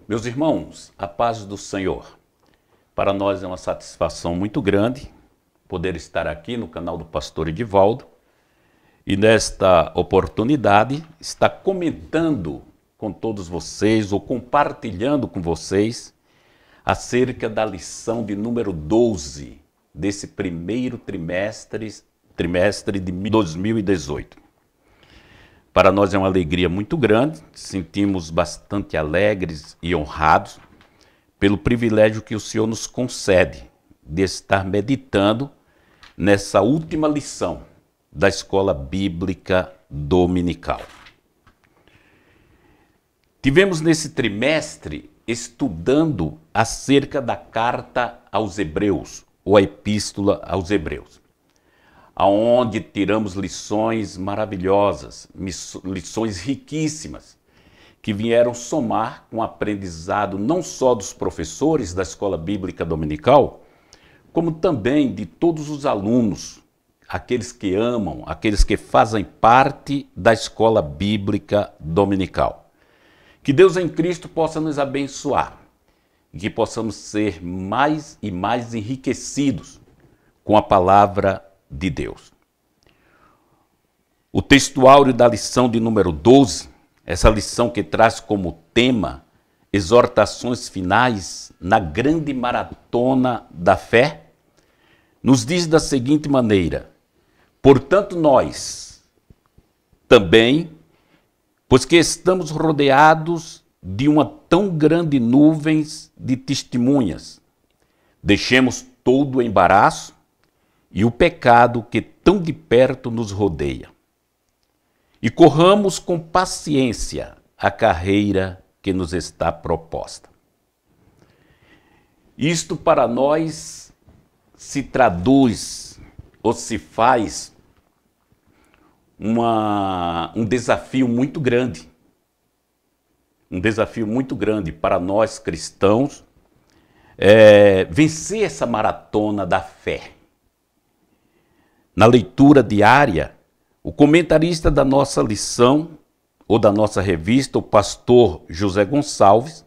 Meus irmãos, a paz do Senhor. Para nós é uma satisfação muito grande poder estar aqui no canal do Pastor Edivaldo e nesta oportunidade estar comentando com todos vocês ou compartilhando com vocês acerca da lição de número 12 desse primeiro trimestre de 2018. Para nós é uma alegria muito grande, sentimos bastante alegres e honrados pelo privilégio que o Senhor nos concede de estar meditando nessa última lição da Escola Bíblica Dominical. Tivemos nesse trimestre estudando acerca da carta aos Hebreus, ou a Epístola aos Hebreus, aonde tiramos lições maravilhosas, lições riquíssimas, que vieram somar com o aprendizado não só dos professores da Escola Bíblica Dominical, como também de todos os alunos, aqueles que amam, aqueles que fazem parte da Escola Bíblica Dominical. Que Deus em Cristo possa nos abençoar e que possamos ser mais e mais enriquecidos com a palavra de Deus. O textuário da lição de número 12, essa lição que traz como tema exortações finais na grande maratona da fé, nos diz da seguinte maneira: portanto nós também, pois que estamos rodeados de uma tão grande nuvem de testemunhas, deixemos todo o embaraço e o pecado que tão de perto nos rodeia. E corramos com paciência a carreira que nos está proposta. Isto para nós se traduz ou se faz um desafio muito grande. Um desafio muito grande para nós cristãos vencer essa maratona da fé. Na leitura diária, o comentarista da nossa lição, ou da nossa revista, o pastor José Gonçalves,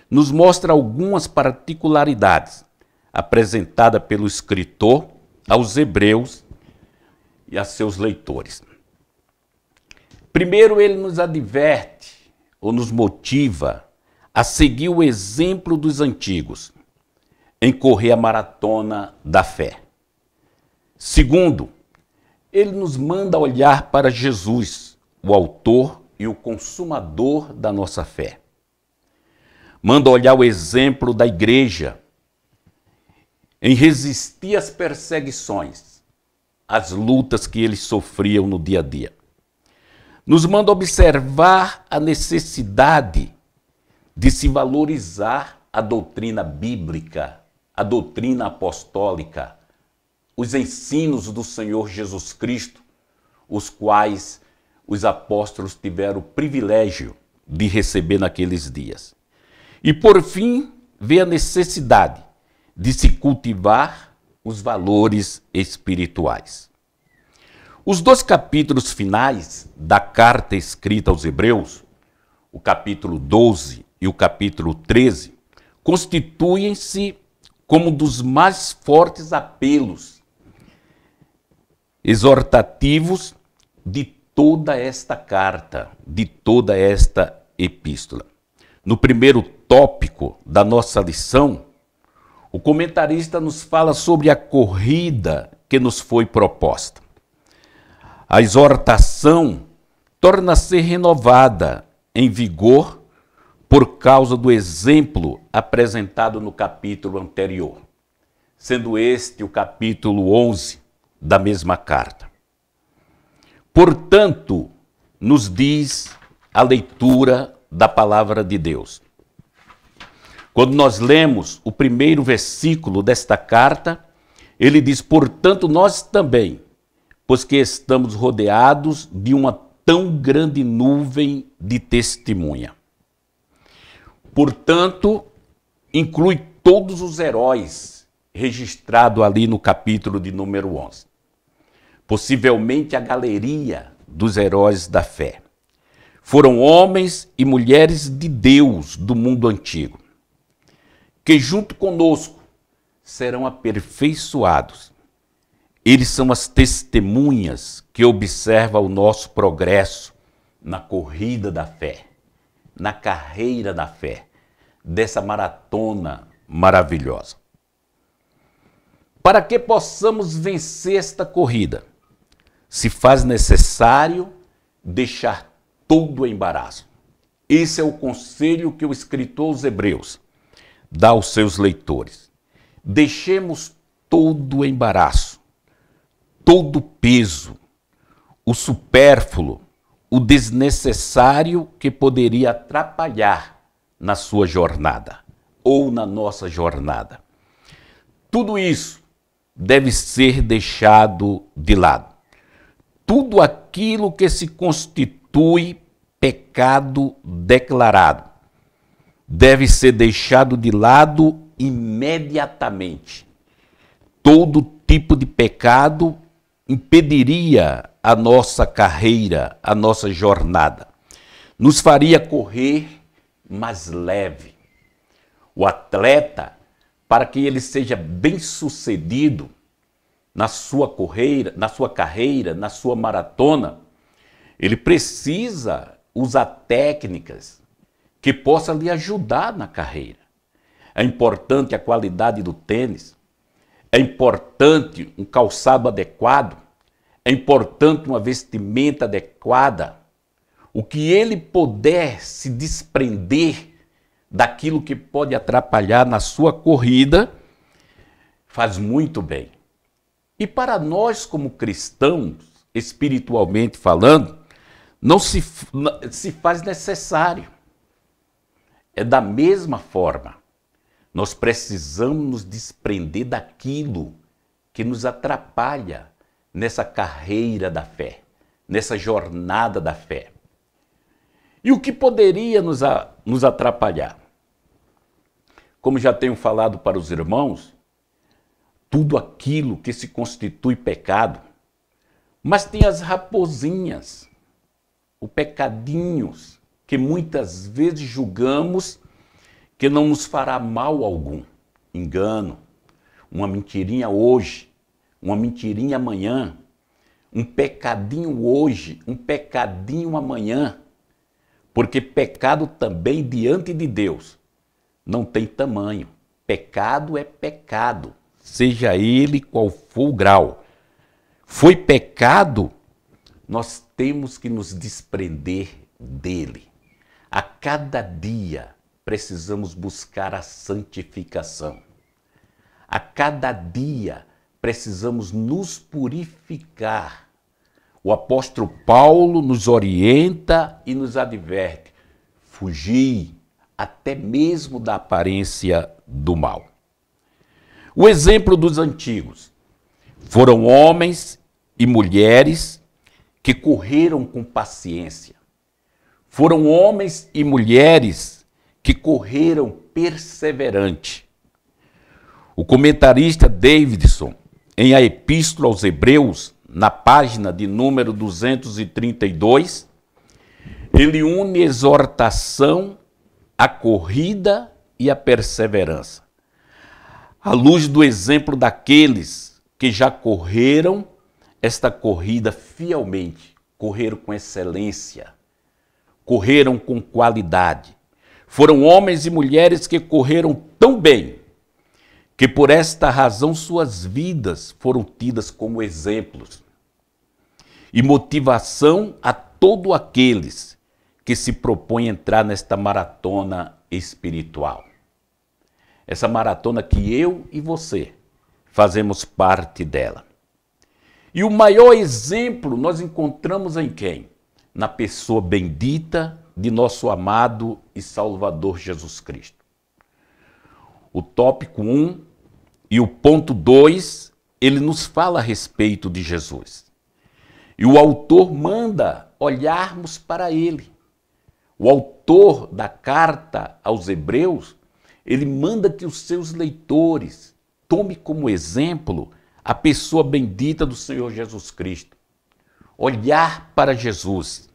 nos mostra algumas particularidades apresentadas pelo escritor aos Hebreus e a seus leitores. Primeiro, ele nos adverte, ou nos motiva, a seguir o exemplo dos antigos, em correr a maratona da fé. Segundo, ele nos manda olhar para Jesus, o autor e o consumador da nossa fé. Manda olhar o exemplo da igreja em resistir às perseguições, às lutas que eles sofriam no dia a dia. Nos manda observar a necessidade de se valorizar a doutrina bíblica, a doutrina apostólica, os ensinos do Senhor Jesus Cristo, os quais os apóstolos tiveram o privilégio de receber naqueles dias. E por fim, vê a necessidade de se cultivar os valores espirituais. Os dois capítulos finais da carta escrita aos Hebreus, o capítulo 12 e o capítulo 13, constituem-se como um dos mais fortes apelos exortativos de toda esta carta, de toda esta epístola. No primeiro tópico da nossa lição, o comentarista nos fala sobre a corrida que nos foi proposta. A exortação torna-se renovada em vigor por causa do exemplo apresentado no capítulo anterior, sendo este o capítulo 11 da mesma carta. Portanto, nos diz a leitura da palavra de Deus. Quando nós lemos o primeiro versículo desta carta, ele diz: portanto, nós também, pois que estamos rodeados de uma tão grande nuvem de testemunha. Portanto, inclui todos os heróis registrados ali no capítulo de número 11. Possivelmente a galeria dos heróis da fé. foram homens e mulheres de Deus do mundo antigo, que junto conosco serão aperfeiçoados. Eles são as testemunhas que observam o nosso progresso na corrida da fé, na carreira da fé, dessa maratona maravilhosa. Para que possamos vencer esta corrida, se faz necessário deixar todo o embaraço. Esse é o conselho que o escritor aos Hebreus dá aos seus leitores. Deixemos todo o embaraço, todo o peso, o supérfluo, o desnecessário que poderia atrapalhar na sua jornada ou na nossa jornada. Tudo isso deve ser deixado de lado. Tudo aquilo que se constitui pecado declarado deve ser deixado de lado imediatamente. Todo tipo de pecado impediria a nossa carreira, a nossa jornada. Nos faria correr mais leve. O atleta, para que ele seja bem-sucedido na sua carreira, na sua maratona, ele precisa usar técnicas que possam lhe ajudar na carreira. É importante a qualidade do tênis, é importante um calçado adequado, é importante uma vestimenta adequada. O que ele puder se desprender daquilo que pode atrapalhar na sua corrida, faz muito bem. E para nós como cristãos, espiritualmente falando, não se faz necessário. É da mesma forma, nós precisamos nos desprender daquilo que nos atrapalha nessa carreira da fé, nessa jornada da fé. E o que poderia nos atrapalhar? Como já tenho falado para os irmãos, tudo aquilo que se constitui pecado, mas tem as raposinhas, os pecadinhos, que muitas vezes julgamos que não nos fará mal algum. Engano, uma mentirinha hoje, uma mentirinha amanhã, um pecadinho hoje, um pecadinho amanhã, porque pecado também diante de Deus não tem tamanho. Pecado é pecado, seja ele qual for o grau. Foi pecado, nós temos que nos desprender dele. A cada dia precisamos buscar a santificação. A cada dia precisamos nos purificar. O apóstolo Paulo nos orienta e nos adverte: fugir até mesmo da aparência do mal. O exemplo dos antigos foram homens e mulheres que correram com paciência. Foram homens e mulheres que correram perseverante. O comentarista Davidson, em A Epístola aos Hebreus, na página de número 232, ele une exortação à corrida e à perseverança, à luz do exemplo daqueles que já correram esta corrida fielmente, correram com excelência, correram com qualidade. Foram homens e mulheres que correram tão bem, que por esta razão suas vidas foram tidas como exemplos e motivação a todos aqueles que se propõem a entrar nesta maratona espiritual. Essa maratona que eu e você fazemos parte dela. E o maior exemplo nós encontramos em quem? Na pessoa bendita de nosso amado e Salvador Jesus Cristo. O tópico 1 e o ponto 2, ele nos fala a respeito de Jesus. E o autor manda olharmos para ele. O autor da carta aos Hebreus, ele manda que os seus leitores tomem como exemplo a pessoa bendita do Senhor Jesus Cristo. Olhar para Jesus.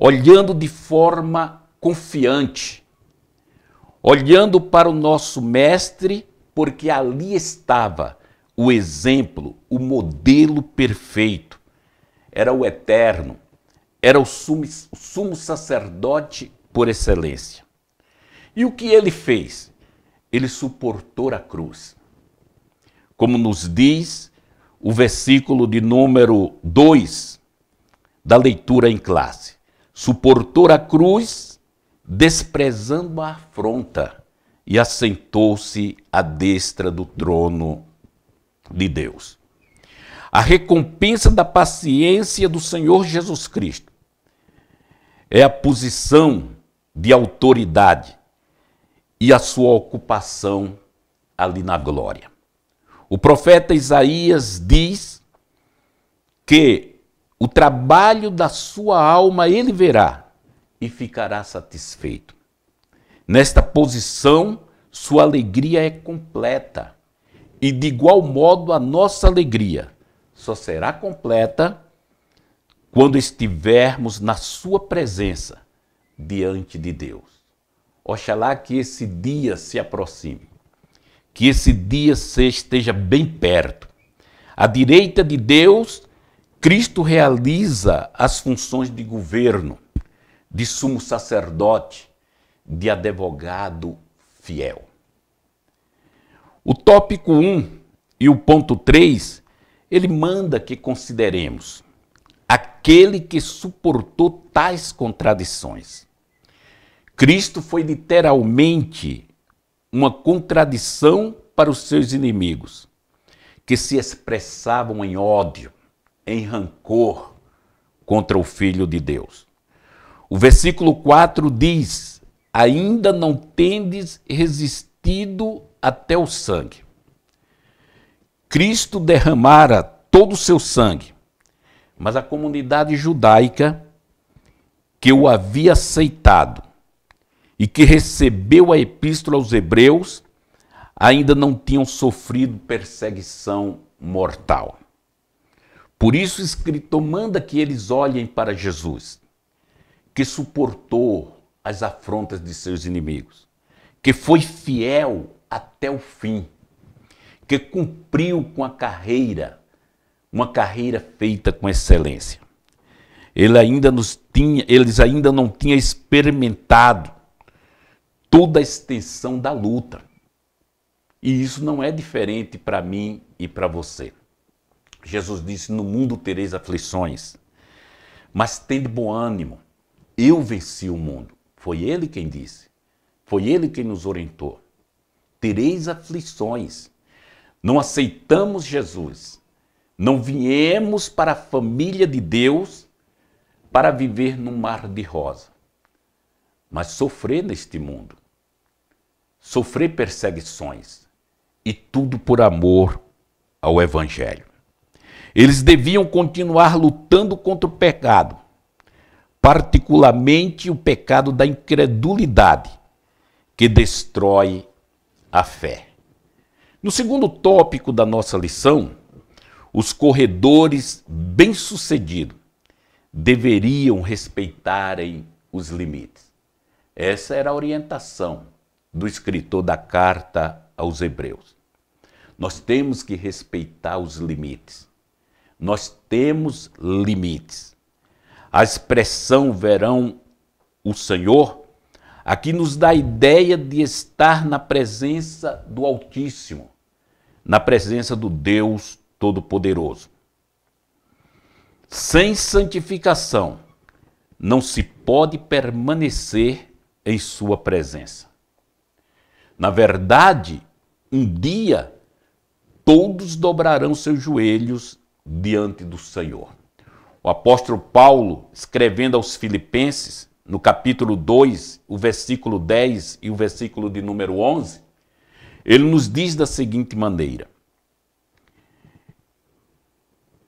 olhando de forma confiante, olhando para o nosso mestre, porque ali estava o exemplo, o modelo perfeito. Era o eterno, era o sumo sacerdote por excelência. E o que ele fez? Ele suportou a cruz. Como nos diz o versículo de número 2 da leitura em classe. Suportou a cruz, desprezando a afronta, e assentou-se à destra do trono de Deus. A recompensa da paciência do Senhor Jesus Cristo é a posição de autoridade e a sua ocupação ali na glória. O profeta Isaías diz que o trabalho da sua alma ele verá e ficará satisfeito. Nesta posição, sua alegria é completa. E de igual modo a nossa alegria só será completa quando estivermos na sua presença diante de Deus. Oxalá que esse dia se aproxime, que esse dia esteja bem perto. À direita de Deus, Cristo realiza as funções de governo, de sumo sacerdote, de advogado fiel. O tópico 1 e o ponto 3, ele manda que consideremos aquele que suportou tais contradições. Cristo foi literalmente uma contradição para os seus inimigos, que se expressavam em ódio, em rancor contra o Filho de Deus. O versículo 4 diz: ainda não tendes resistido até o sangue. Cristo derramara todo o seu sangue, mas a comunidade judaica que o havia aceitado e que recebeu a epístola aos Hebreus ainda não tinham sofrido perseguição mortal. Por isso o escritor manda que eles olhem para Jesus, que suportou as afrontas de seus inimigos, que foi fiel até o fim, que cumpriu com a carreira, uma carreira feita com excelência. Eles ainda não tinham experimentado toda a extensão da luta. E isso não é diferente para mim e para você. Jesus disse: no mundo tereis aflições, mas tende bom ânimo. Eu venci o mundo. Foi ele quem disse. Foi ele quem nos orientou. Tereis aflições. Não aceitamos Jesus. Não viemos para a família de Deus para viver num mar de rosa, mas sofrer neste mundo. Sofrer perseguições. E tudo por amor ao Evangelho. Eles deviam continuar lutando contra o pecado, particularmente o pecado da incredulidade, que destrói a fé. No segundo tópico da nossa lição, os corredores bem-sucedidos deveriam respeitarem os limites. Essa era a orientação do escritor da carta aos Hebreus. Nós temos que respeitar os limites. Nós temos limites. A expressão verão o Senhor aqui nos dá a ideia de estar na presença do Altíssimo, na presença do Deus Todo-Poderoso. Sem santificação, não se pode permanecer em sua presença. Na verdade, um dia, todos dobrarão seus joelhos diante do Senhor. O apóstolo Paulo, escrevendo aos Filipenses, no capítulo 2, o versículo 10 e o versículo de número 11, ele nos diz da seguinte maneira: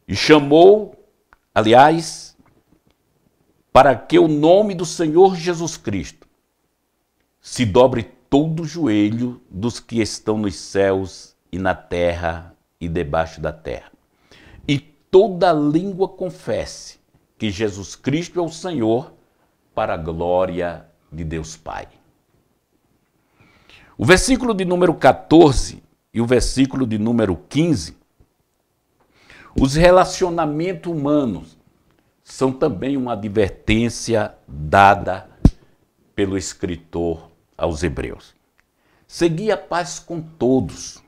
e chamou, aliás, para que o nome do Senhor Jesus Cristo se dobre todo o joelho dos que estão nos céus e na terra e debaixo da terra, e toda língua confesse que Jesus Cristo é o Senhor, para a glória de Deus Pai. O versículo de número 14 e o versículo de número 15, os relacionamentos humanos são também uma advertência dada pelo escritor aos Hebreus. Segui a paz com todos.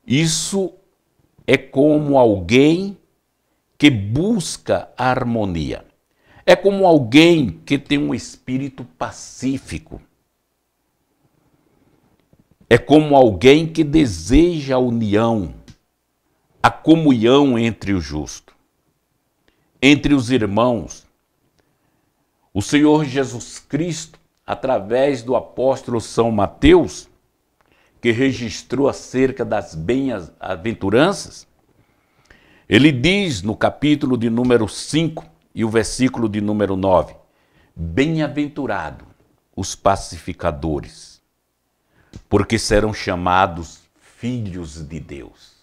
Isso é como alguém que busca a harmonia. É como alguém que tem um espírito pacífico. É como alguém que deseja a união, a comunhão entre o justo, entre os irmãos. O Senhor Jesus Cristo, através do apóstolo São Mateus, que registrou acerca das bem-aventuranças, ele diz no capítulo de número 5 e o versículo de número 9, bem-aventurado os pacificadores, porque serão chamados filhos de Deus.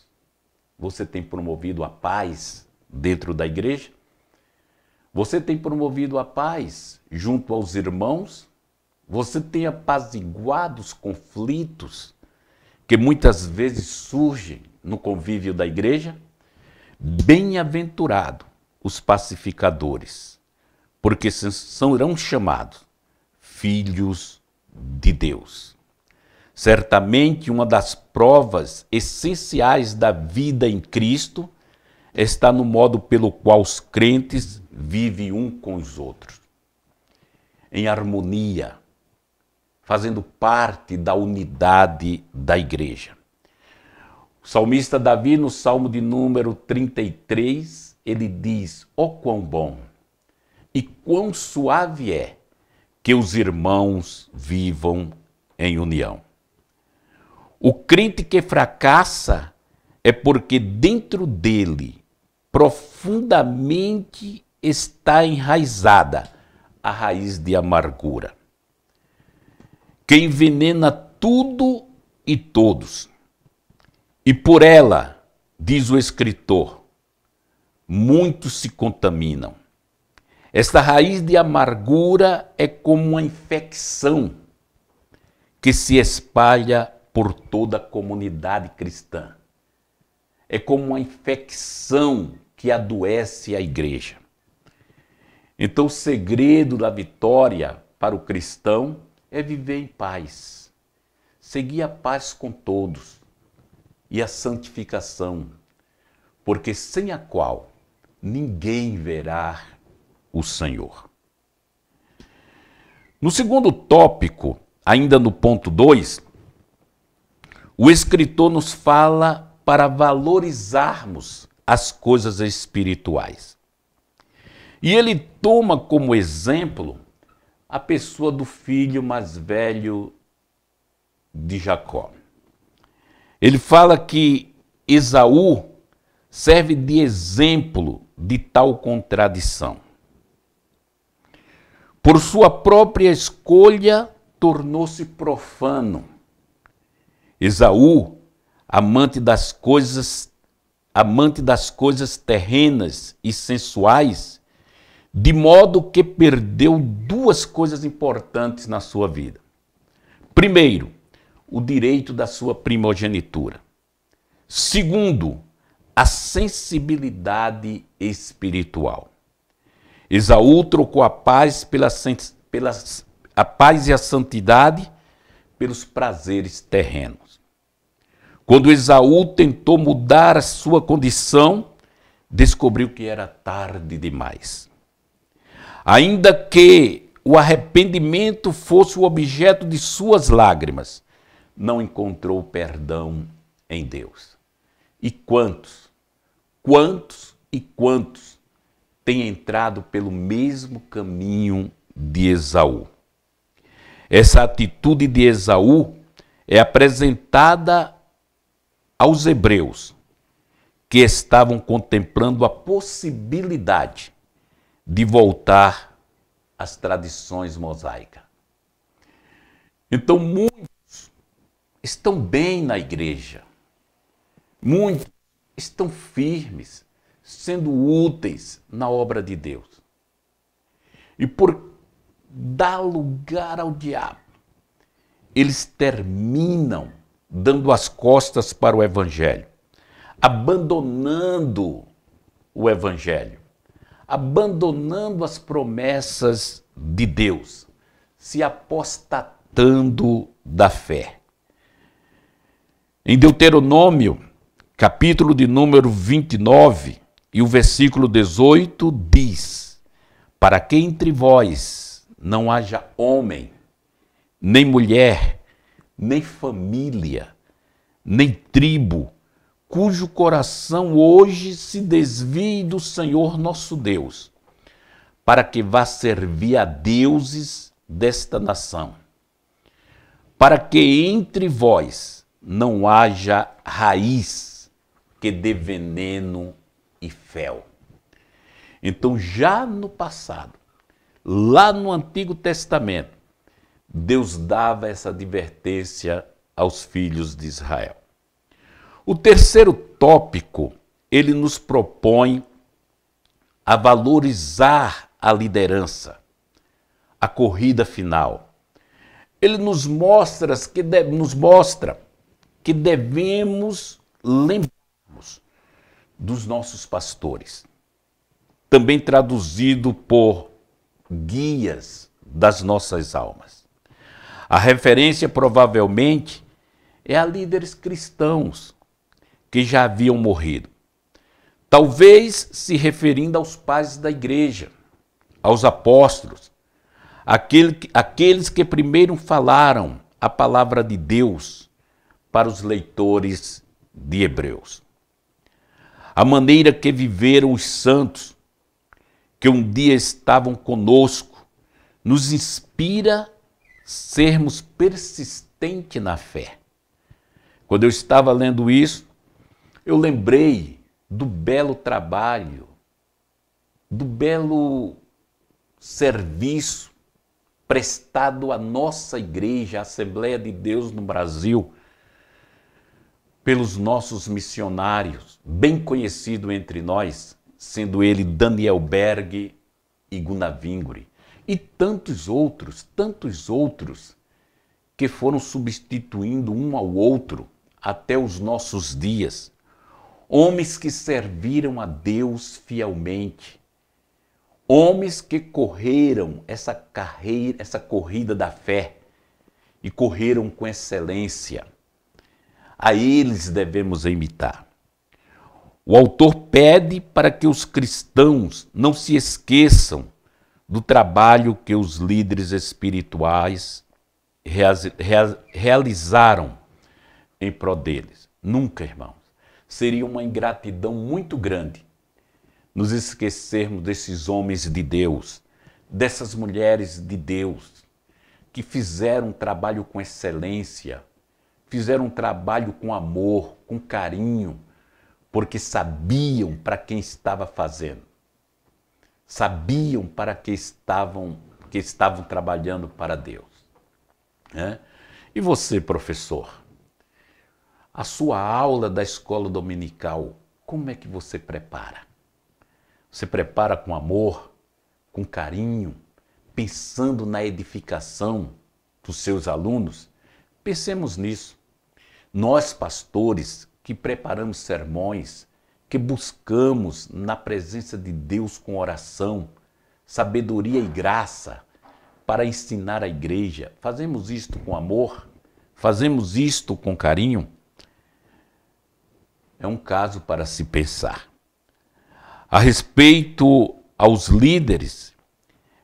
Você tem promovido a paz dentro da igreja? Você tem promovido a paz junto aos irmãos? Você tem apaziguado os conflitos que muitas vezes surgem no convívio da igreja? Bem-aventurado os pacificadores, porque serão chamados filhos de Deus. Certamente uma das provas essenciais da vida em Cristo está no modo pelo qual os crentes vivem um com os outros, em harmonia, fazendo parte da unidade da igreja. O salmista Davi, no Salmo de número 33, ele diz, ó quão bom e quão suave é que os irmãos vivam em união. O crente que fracassa é porque dentro dele profundamente está enraizada a raiz de amargura, que envenena tudo e todos. E por ela, diz o escritor, muitos se contaminam. Esta raiz de amargura é como uma infecção que se espalha por toda a comunidade cristã. É como uma infecção que adoece a igreja. Então, o segredo da vitória para o cristão é viver em paz, seguir a paz com todos e a santificação, porque sem a qual ninguém verá o Senhor. No segundo tópico, ainda no ponto 2, o escritor nos fala para valorizarmos as coisas espirituais. E ele toma como exemplo a pessoa do filho mais velho de Jacó. Ele fala que Esaú serve de exemplo de tal contradição. Por sua própria escolha, tornou-se profano. Esaú, amante das coisas terrenas e sensuais, de modo que perdeu duas coisas importantes na sua vida. Primeiro, o direito da sua primogenitura. Segundo, a sensibilidade espiritual. Esaú trocou a paz a paz e a santidade pelos prazeres terrenos. Quando Esaú tentou mudar a sua condição, descobriu que era tarde demais. Ainda que o arrependimento fosse o objeto de suas lágrimas, não encontrou perdão em Deus. E quantos têm entrado pelo mesmo caminho de Esaú? Essa atitude de Esaú é apresentada aos hebreus, que estavam contemplando a possibilidade de voltar às tradições mosaicas. Então, muitos estão bem na igreja, muitos estão firmes, sendo úteis na obra de Deus. E por dar lugar ao diabo, eles terminam dando as costas para o Evangelho, abandonando o Evangelho, abandonando as promessas de Deus, se apostatando da fé. Em Deuteronômio, capítulo de número 29, e o versículo 18 diz: para que entre vós não haja homem, nem mulher, nem família, nem tribo, cujo coração hoje se desvie do Senhor nosso Deus, para que vá servir a deuses desta nação. Para que entre vós não haja raiz que dê veneno e fel. Então, já no passado, lá no Antigo Testamento, Deus dava essa advertência aos filhos de Israel. O terceiro tópico, ele nos propõe a valorizar a liderança, a corrida final. Ele nos mostra que devemos lembrarmos dos nossos pastores, também traduzido por guias das nossas almas. A referência provavelmente é a líderes cristãos que já haviam morrido, talvez se referindo aos pais da igreja, aos apóstolos, aqueles que primeiro falaram a palavra de Deus para os leitores de Hebreus. A maneira que viveram os santos, que um dia estavam conosco, nos inspira sermos persistentes na fé. Quando eu estava lendo isso, eu lembrei do belo trabalho, do belo serviço prestado à nossa igreja, a Assembleia de Deus no Brasil, pelos nossos missionários, bem conhecido entre nós, sendo ele Daniel Berg e Gunnar Vinguri, e tantos outros que foram substituindo um ao outro até os nossos dias. Homens que serviram a Deus fielmente, homens que correram essa corrida da fé e correram com excelência. A eles devemos imitar. O autor pede para que os cristãos não se esqueçam do trabalho que os líderes espirituais realizaram em prol deles. Nunca, irmãos, seria uma ingratidão muito grande nos esquecermos desses homens de Deus, dessas mulheres de Deus, que fizeram um trabalho com excelência, fizeram um trabalho com amor, com carinho, porque sabiam para quem estava fazendo. Sabiam para que estavam trabalhando para Deus. Né? E você, professor? A sua aula da escola dominical, como é que você prepara? Você prepara com amor, com carinho, pensando na edificação dos seus alunos? Pensemos nisso. Nós, pastores, que preparamos sermões, que buscamos na presença de Deus com oração, sabedoria e graça para ensinar a igreja, fazemos isto com amor? Fazemos isto com carinho? É um caso para se pensar. A respeito aos líderes,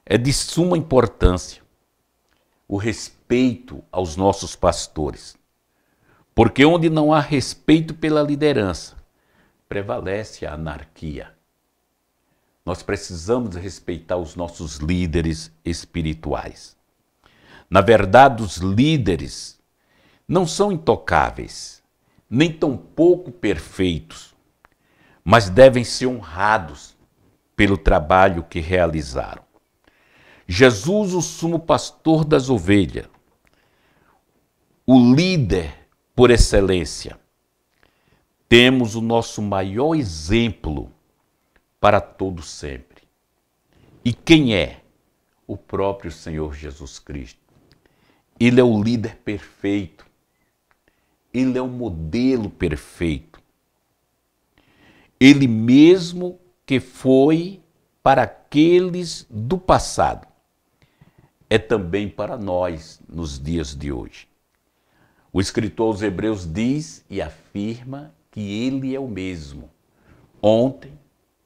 é de suma importância o respeito aos nossos pastores. Porque onde não há respeito pela liderança, prevalece a anarquia. Nós precisamos respeitar os nossos líderes espirituais. Na verdade, os líderes não são intocáveis, nem tampouco perfeitos, mas devem ser honrados pelo trabalho que realizaram. Jesus, o sumo pastor das ovelhas, o líder por excelência, temos o nosso maior exemplo para todo sempre. E quem é? o próprio Senhor Jesus Cristo. Ele é o líder perfeito. Ele é o modelo perfeito. Ele mesmo que foi para aqueles do passado, é também para nós nos dias de hoje. O escritor aos Hebreus diz e afirma que ele é o mesmo, ontem,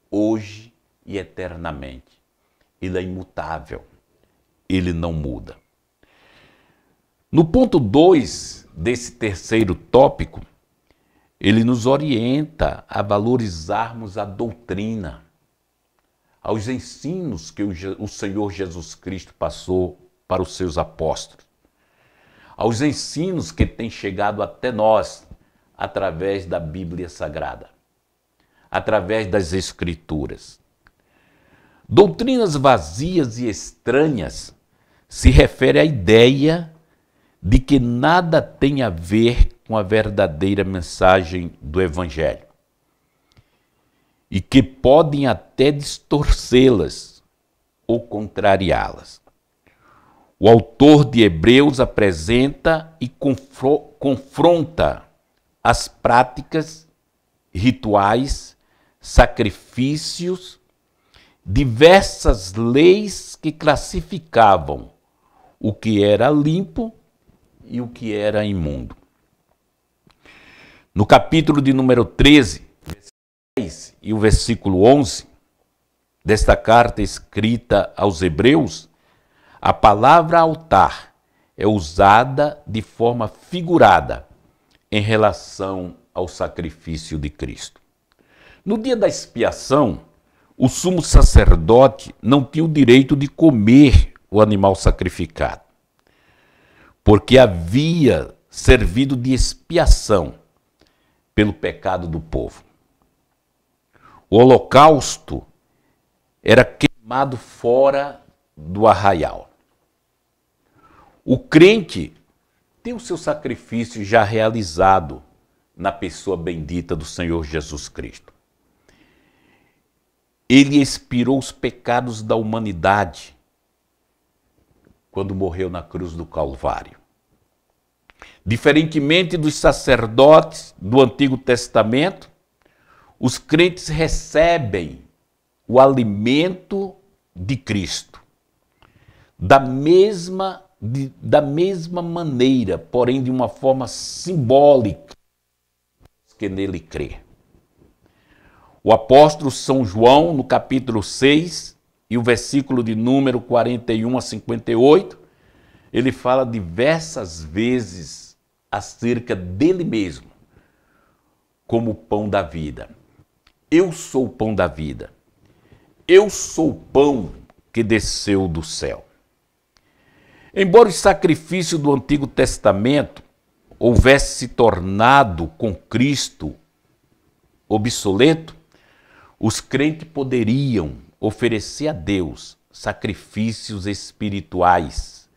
hoje e eternamente. Ele é imutável, ele não muda. No ponto 2 desse terceiro tópico, ele nos orienta a valorizarmos a doutrina, aos ensinos que o Senhor Jesus Cristo passou para os seus apóstolos, aos ensinos que têm chegado até nós através da Bíblia Sagrada, através das Escrituras. Doutrinas vazias e estranhas se refere à ideia de que nada tem a ver com a verdadeira mensagem do Evangelho e que podem até distorcê-las ou contrariá-las. O autor de Hebreus apresenta e confronta as práticas, rituais, sacrifícios, diversas leis que classificavam o que era limpo e o que era imundo. No capítulo de número 13, e o versículo 11 desta carta escrita aos Hebreus, a palavra altar é usada de forma figurada em relação ao sacrifício de Cristo. No dia da expiação, o sumo sacerdote não tinha o direito de comer o animal sacrificado, porque havia servido de expiação pelo pecado do povo. O holocausto era queimado fora do arraial. O crente tem o seu sacrifício já realizado na pessoa bendita do Senhor Jesus Cristo. Ele expirou os pecados da humanidade quando morreu na cruz do Calvário. Diferentemente dos sacerdotes do Antigo Testamento, os crentes recebem o alimento de Cristo da mesma maneira, porém de uma forma simbólica que nele crê. O apóstolo São João, no capítulo 6, e o versículo de número 41 a 58, ele fala diversas vezes acerca dele mesmo como o pão da vida. Eu sou o pão da vida. Eu sou o pão que desceu do céu. Embora o sacrifício do Antigo Testamento houvesse se tornado com Cristo obsoleto, os crentes poderiam oferecer a Deus sacrifícios espirituais,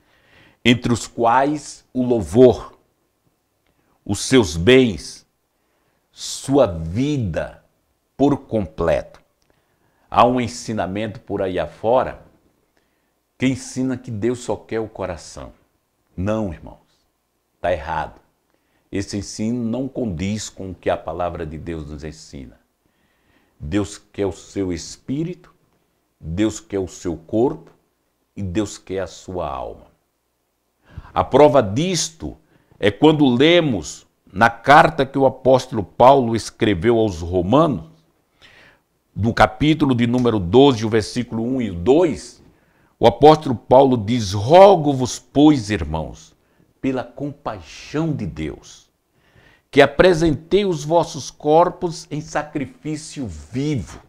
entre os quais o louvor, os seus bens, sua vida por completo. Há um ensinamento por aí afora que ensina que Deus só quer o coração. Não, irmãos, está errado. Esse ensino não condiz com o que a palavra de Deus nos ensina. Deus quer o seu espírito, Deus quer o seu corpo e Deus quer a sua alma. A prova disto é quando lemos na carta que o apóstolo Paulo escreveu aos Romanos, no capítulo de número 12, o versículo 1 e 2, o apóstolo Paulo diz: rogo-vos, pois, irmãos, pela compaixão de Deus, que apresentei os vossos corpos em sacrifício vivo,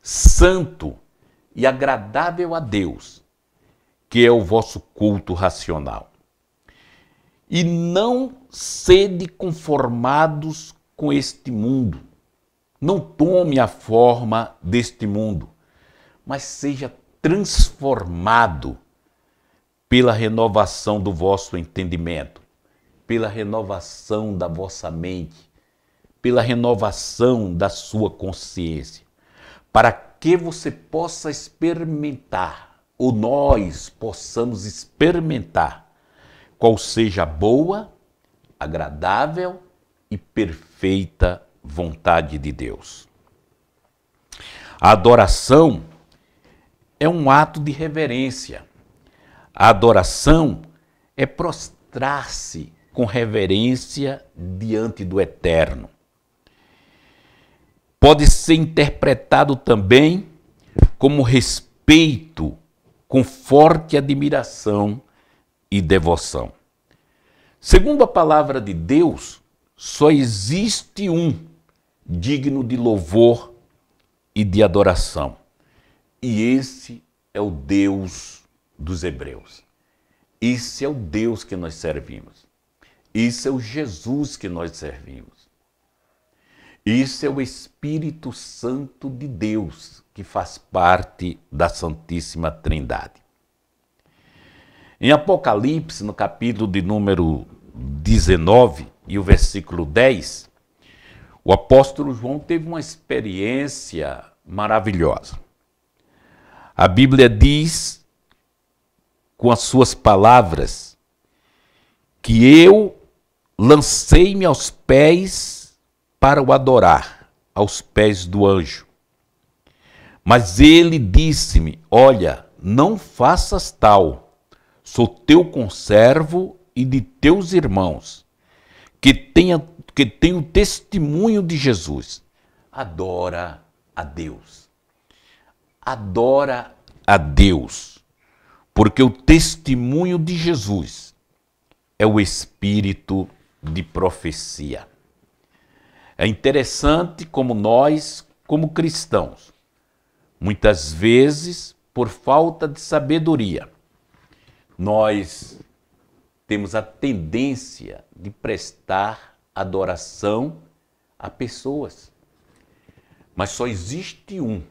santo e agradável a Deus, que é o vosso culto racional. E não sede conformados com este mundo. Não tome a forma deste mundo, mas seja transformado pela renovação do vosso entendimento, pela renovação da vossa mente, pela renovação da sua consciência, para que você possa experimentar ou nós possamos experimentar qual seja a boa, agradável e perfeita vontade de Deus. A adoração é um ato de reverência. A adoração é prostrar-se com reverência diante do Eterno. Pode ser interpretado também como respeito com forte admiração e devoção. Segundo a palavra de Deus, só existe um digno de louvor e de adoração. E esse é o Deus dos Hebreus. Esse é o Deus que nós servimos. Esse é o Jesus que nós servimos. Esse é o Espírito Santo de Deus, que faz parte da Santíssima Trindade. Em Apocalipse, no capítulo de número 19 e o versículo 10, o apóstolo João teve uma experiência maravilhosa. A Bíblia diz, com as suas palavras, que eu lancei-me aos pés para o adorar, aos pés do anjo. Mas ele disse-me, olha, não faças tal, sou teu conservo e de teus irmãos, que tem o testemunho de Jesus. Adora a Deus. Adora a Deus, porque o testemunho de Jesus é o espírito de profecia. É interessante como nós, como cristãos, muitas vezes, por falta de sabedoria, nós temos a tendência de prestar adoração a pessoas. Mas só existe um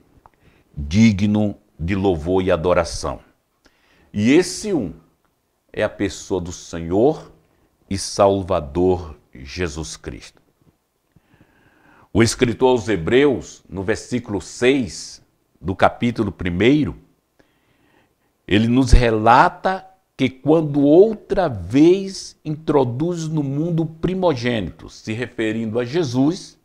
digno de louvor e adoração. E esse um é a pessoa do Senhor e Salvador Jesus Cristo. O escritor aos Hebreus, no versículo 6 do capítulo 1, ele nos relata que quando outra vez introduz no mundo o primogênito, se referindo a Jesus,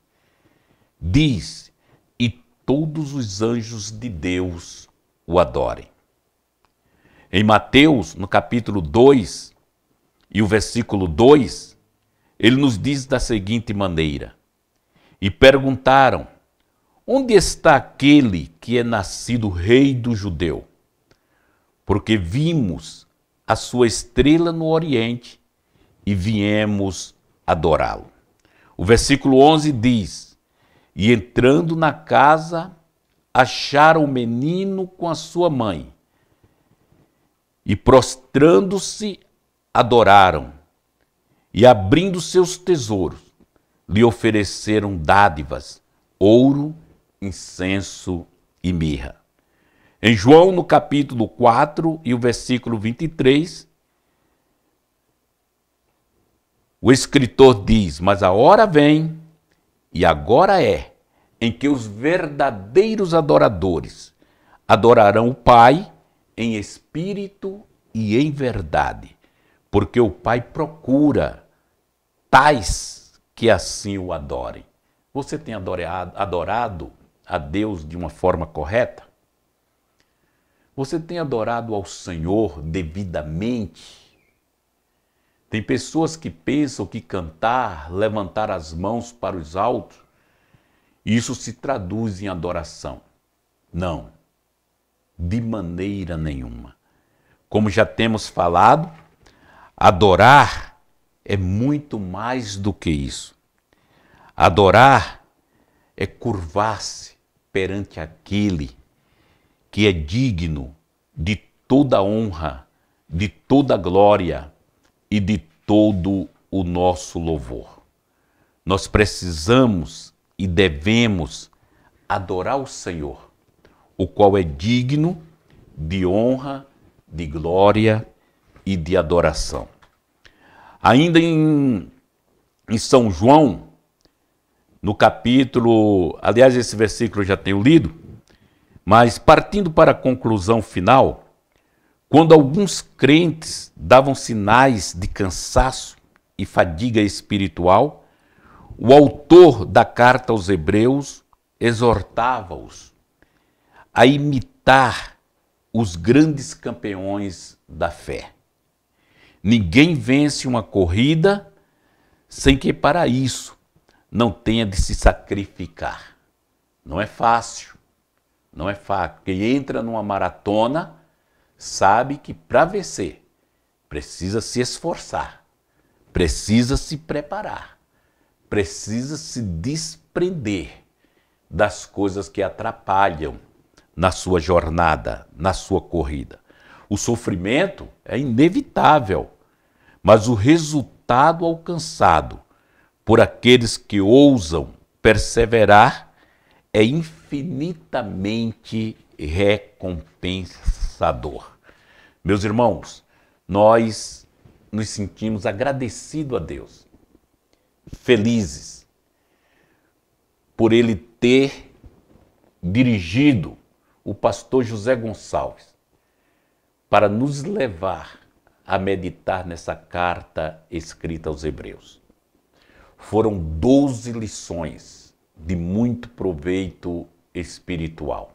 diz, e todos os anjos de Deus o adorem. Em Mateus, no capítulo 2 e o versículo 2, ele nos diz da seguinte maneira, e perguntaram, onde está aquele que é nascido rei do judeu? Porque vimos a sua estrela no oriente e viemos adorá-lo. O versículo 11 diz, e entrando na casa, acharam o menino com a sua mãe, e prostrando-se, adoraram, e abrindo seus tesouros, lhe ofereceram dádivas, ouro, incenso e mirra. Em João, no capítulo 4 e o versículo 23, o escritor diz, mas a hora vem, e agora é, em que os verdadeiros adoradores adorarão o Pai em espírito e em verdade, porque o Pai procura tais que assim o adorem. Você tem adorado a Deus de uma forma correta? Você tem adorado ao Senhor devidamente? Tem pessoas que pensam que cantar, levantar as mãos para os altos, isso se traduz em adoração. Não, de maneira nenhuma. Como já temos falado, adorar é muito mais do que isso. Adorar é curvar-se perante aquele que é digno de toda honra, de toda glória e de todo o nosso louvor. Nós precisamos e devemos adorar o Senhor, o qual é digno de honra, de glória e de adoração. Ainda em São João, no capítulo, aliás, esse versículo eu já tenho lido, mas partindo para a conclusão final, Quando alguns crentes davam sinais de cansaço e fadiga espiritual, o autor da carta aos Hebreus exortava-os a imitar os grandes campeões da fé. Ninguém vence uma corrida sem que para isso não tenha de se sacrificar. Não é fácil, não é fácil. Quem entra numa maratona sabe que para vencer precisa se esforçar, precisa se preparar, precisa se desprender das coisas que atrapalham na sua jornada, na sua corrida. O sofrimento é inevitável, mas o resultado alcançado por aqueles que ousam perseverar é infinitamente recompensador. Meus irmãos, nós nos sentimos agradecidos a Deus, felizes por Ele ter dirigido o pastor José Gonçalves para nos levar a meditar nessa carta escrita aos Hebreus. Foram 12 lições de muito proveito espiritual.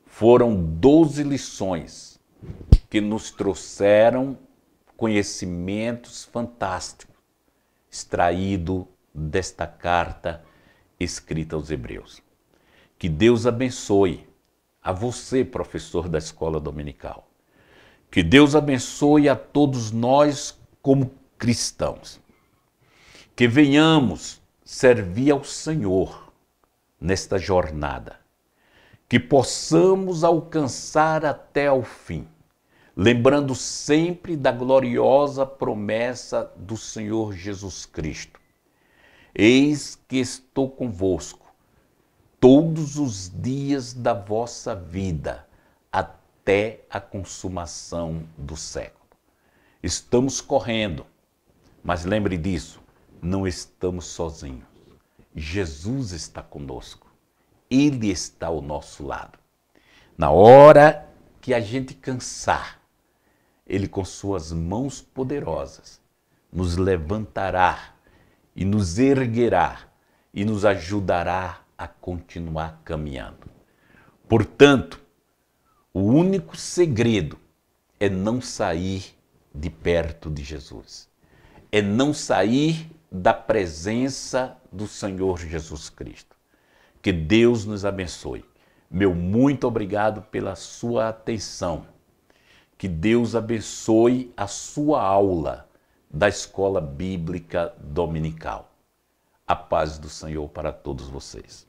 Foram 12 lições que nos trouxeram conhecimentos fantásticos extraídos desta carta escrita aos Hebreus. Que Deus abençoe a você, professor da escola dominical. Que Deus abençoe a todos nós como cristãos. Que venhamos servir ao Senhor nesta jornada. Que possamos alcançar até ao fim, lembrando sempre da gloriosa promessa do Senhor Jesus Cristo. Eis que estou convosco todos os dias da vossa vida, até a consumação do século. Estamos correndo, mas lembre disso, não estamos sozinhos. Jesus está conosco. Ele está ao nosso lado. Na hora que a gente cansar, Ele com suas mãos poderosas nos levantará e nos erguerá e nos ajudará a continuar caminhando. Portanto, o único segredo é não sair de perto de Jesus. É não sair da presença do Senhor Jesus Cristo. Que Deus nos abençoe. Meu muito obrigado pela sua atenção. Que Deus abençoe a sua aula da Escola Bíblica Dominical. A paz do Senhor para todos vocês.